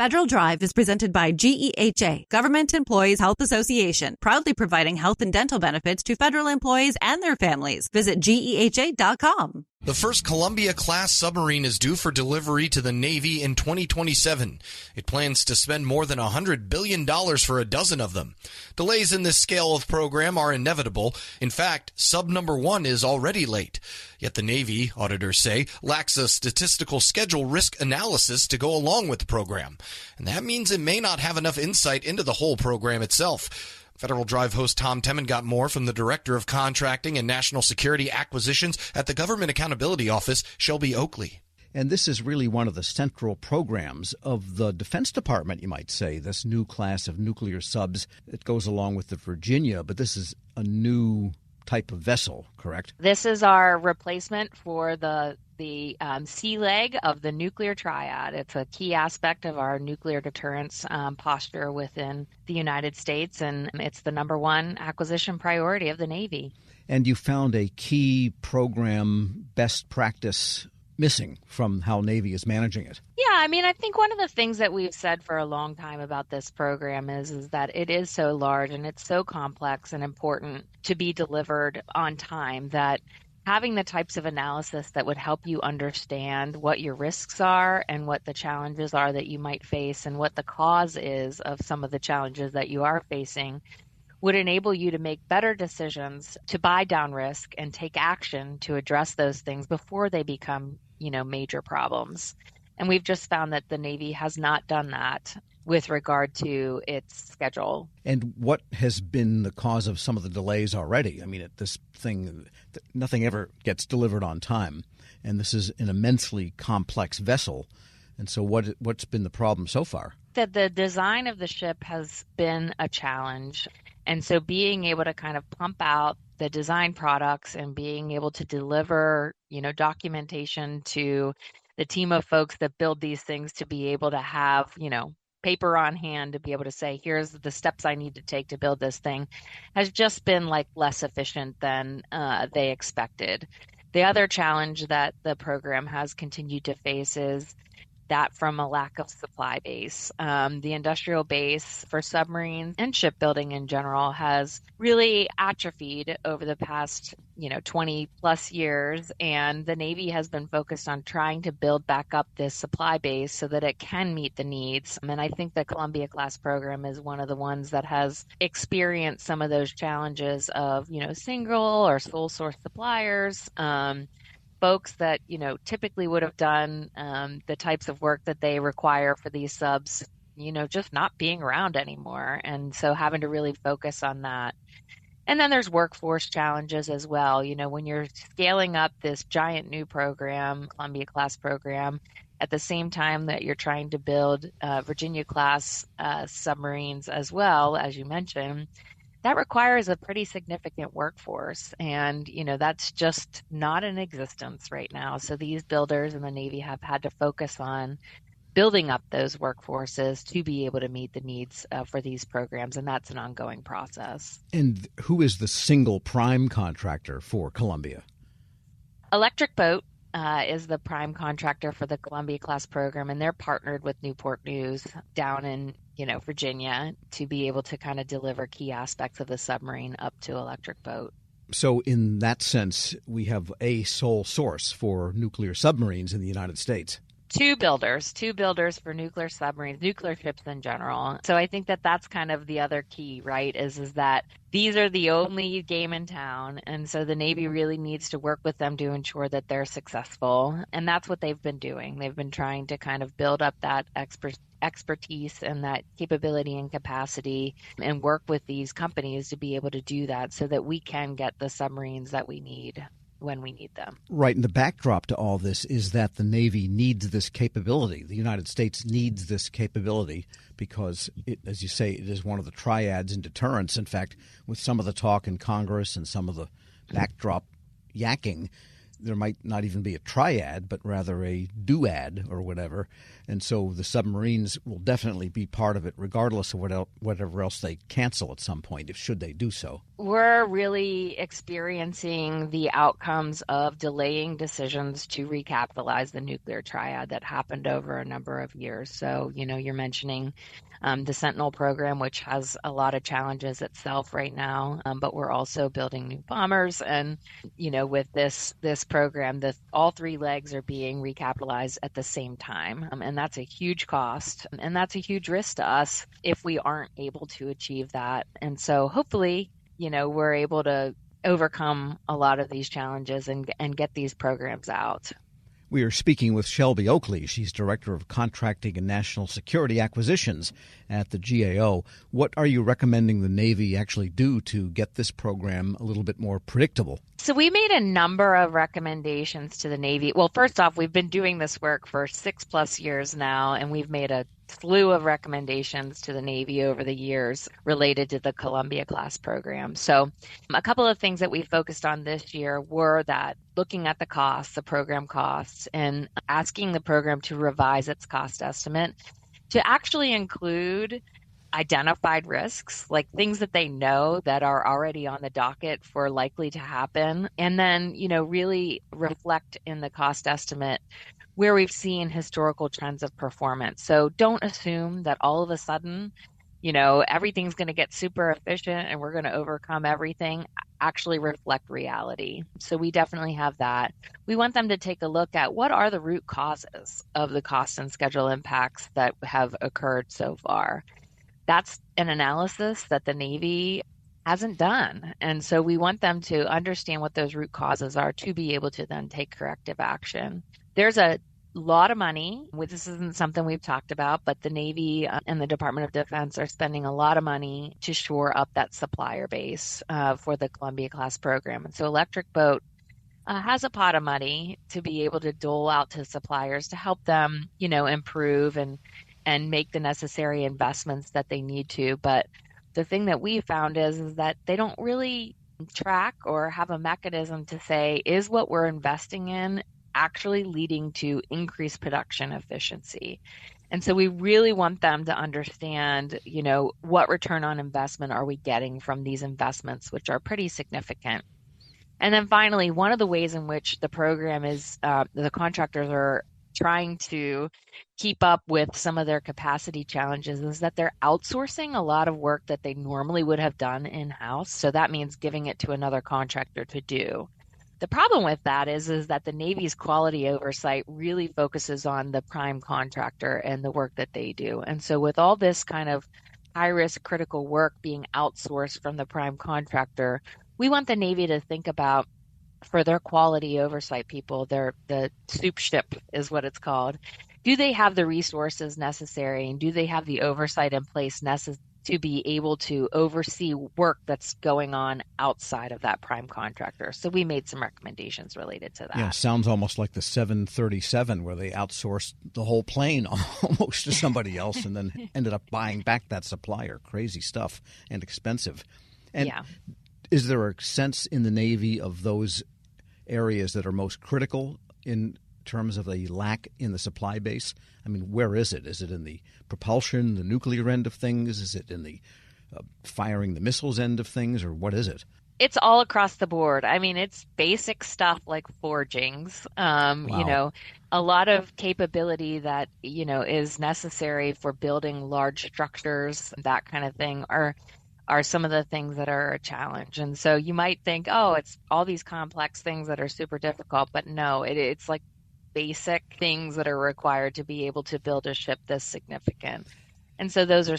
Federal Drive is presented by GEHA, Government Employees Health Association, proudly providing health and dental benefits to federal employees and their families. Visit GEHA.com. The first Columbia-class submarine is due for delivery to the Navy in 2027. It plans to spend more than $100 billion for a dozen of them. Delays in this scale of program are inevitable. In fact, sub number 1 is already late. Yet the Navy, auditors say, lacks a statistical schedule risk analysis to go along with the program. And that means it may not have enough insight into the whole program itself. Federal Drive host Tom Temin got more from the Director of Contracting and National Security Acquisitions at the Government Accountability Office, Shelby Oakley. And this is really one of the central programs of the Defense Department, you might say, this new class of nuclear subs. It goes along with the Virginia, but this is a new type of vessel, correct? This is our replacement for the sea leg of the nuclear triad. It's a key aspect of our nuclear deterrence posture within the United States, and it's the number one acquisition priority of the Navy. And you found a key program best practice missing from how Navy is managing it. Yeah, I mean, I think one of the things that we've said for a long time about this program is that it is so large and it's so complex and important to be delivered on time that having the types of analysis that would help you understand what your risks are and what the challenges are that you might face and what the cause is of some of the challenges that you are facing would enable you to make better decisions to buy down risk and take action to address those things before they become, major problems. And we've just found that the Navy has not done that with regard to its schedule. And what has been the cause of some of the delays already? I mean, this thing, nothing ever gets delivered on time, and this is an immensely complex vessel. And so what's been the problem so far? That the design of the ship has been a challenge. And so being able to kind of pump out the design products and being able to deliver, documentation to the team of folks that build these things to be able to have, paper on hand to be able to say, here's the steps I need to take to build this thing, has just been less efficient than they expected. The other challenge that the program has continued to face is that from a lack of supply base. The industrial base for submarines and shipbuilding in general has really atrophied over the past, 20 plus years. And the Navy has been focused on trying to build back up this supply base so that it can meet the needs. And I think the Columbia class program is one of the ones that has experienced some of those challenges of, single or sole source suppliers, folks that, typically would have done the types of work that they require for these subs, just not being around anymore. And so having to really focus on that. And then there's workforce challenges as well. When you're scaling up this giant new program, Columbia class program, at the same time that you're trying to build Virginia class submarines as well, as you mentioned, that requires a pretty significant workforce. And, that's just not in existence right now. So these builders in the Navy have had to focus on building up those workforces to be able to meet the needs for these programs. And that's an ongoing process. And who is the single prime contractor for Columbia? Electric Boat is the prime contractor for the Columbia class program, and they're partnered with Newport News down in Virginia to be able to kind of deliver key aspects of the submarine up to Electric Boat. So in that sense, we have a sole source for nuclear submarines in the United States. Two builders for nuclear submarines, nuclear ships in general. So I think that that's kind of the other key, right, is that these are the only game in town. And so the Navy really needs to work with them to ensure that they're successful. And that's what they've been doing. They've been trying to kind of build up that expertise and that capability and capacity and work with these companies to be able to do that so that we can get the submarines that we need when we need them. Right. And the backdrop to all this is that the Navy needs this capability. The United States needs this capability because, as you say, it is one of the triads in deterrence. In fact, with some of the talk in Congress and some of the backdrop yakking, there might not even be a triad, but rather a duad or whatever. And so the submarines will definitely be part of it, regardless of whatever else they cancel at some point, if should they do so. We're really experiencing the outcomes of delaying decisions to recapitalize the nuclear triad that happened over a number of years. So, you're mentioning the Sentinel program, which has a lot of challenges itself right now, but we're also building new bombers. And, with this program, all three legs are being recapitalized at the same time. And that's a huge cost. And that's a huge risk to us if we aren't able to achieve that. And so hopefully, we're able to overcome a lot of these challenges and get these programs out. We are speaking with Shelby Oakley. She's Director of Contracting and National Security Acquisitions at the GAO. What are you recommending the Navy actually do to get this program a little bit more predictable? So we made a number of recommendations to the Navy. Well, first off, we've been doing this work for 6+ years now, and we've made a slew of recommendations to the Navy over the years related to the Columbia-class program. So a couple of things that we focused on this year were that looking at the costs, the program costs, and asking the program to revise its cost estimate to actually include identified risks, like things that they know that are already on the docket for likely to happen, and then, really reflect in the cost estimate where we've seen historical trends of performance. So don't assume that all of a sudden, everything's going to get super efficient and we're going to overcome everything. Actually reflect reality. So we definitely have that. We want them to take a look at what are the root causes of the cost and schedule impacts that have occurred so far. That's an analysis that the Navy hasn't done. And so we want them to understand what those root causes are to be able to then take corrective action. There's a lot of money. This isn't something we've talked about, but the Navy and the Department of Defense are spending a lot of money to shore up that supplier base for the Columbia-class program. And so Electric Boat has a pot of money to be able to dole out to suppliers to help them, improve and make the necessary investments that they need to. But the thing that we found is that they don't really track or have a mechanism to say, is what we're investing in actually leading to increased production efficiency? And so we really want them to understand, what return on investment are we getting from these investments, which are pretty significant. And then finally, one of the ways in which the program is, the contractors are trying to keep up with some of their capacity challenges is that they're outsourcing a lot of work that they normally would have done in-house. So that means giving it to another contractor to do. The problem with that is that the Navy's quality oversight really focuses on the prime contractor and the work that they do. And so with all this kind of high-risk critical work being outsourced from the prime contractor, we want the Navy to think about, for their quality oversight people, the soup ship is what it's called. Do they have the resources necessary, and do they have the oversight in place to be able to oversee work that's going on outside of that prime contractor? So we made some recommendations related to that. Yeah, sounds almost like the 737 where they outsourced the whole plane almost to somebody else and then ended up buying back that supplier. Crazy stuff and expensive. And yeah. Is there a sense in the Navy of those areas that are most critical in terms of the lack in the supply base? I mean, where is it? Is it in the propulsion, the nuclear end of things? Is it in the firing the missiles end of things, or what is it? It's all across the board. I mean, it's basic stuff like forgings, Wow. A lot of capability that, is necessary for building large structures, that kind of thing, are some of the things that are a challenge. And so you might think, oh, it's all these complex things that are super difficult, but no, it's like basic things that are required to be able to build a ship this significant. And so those are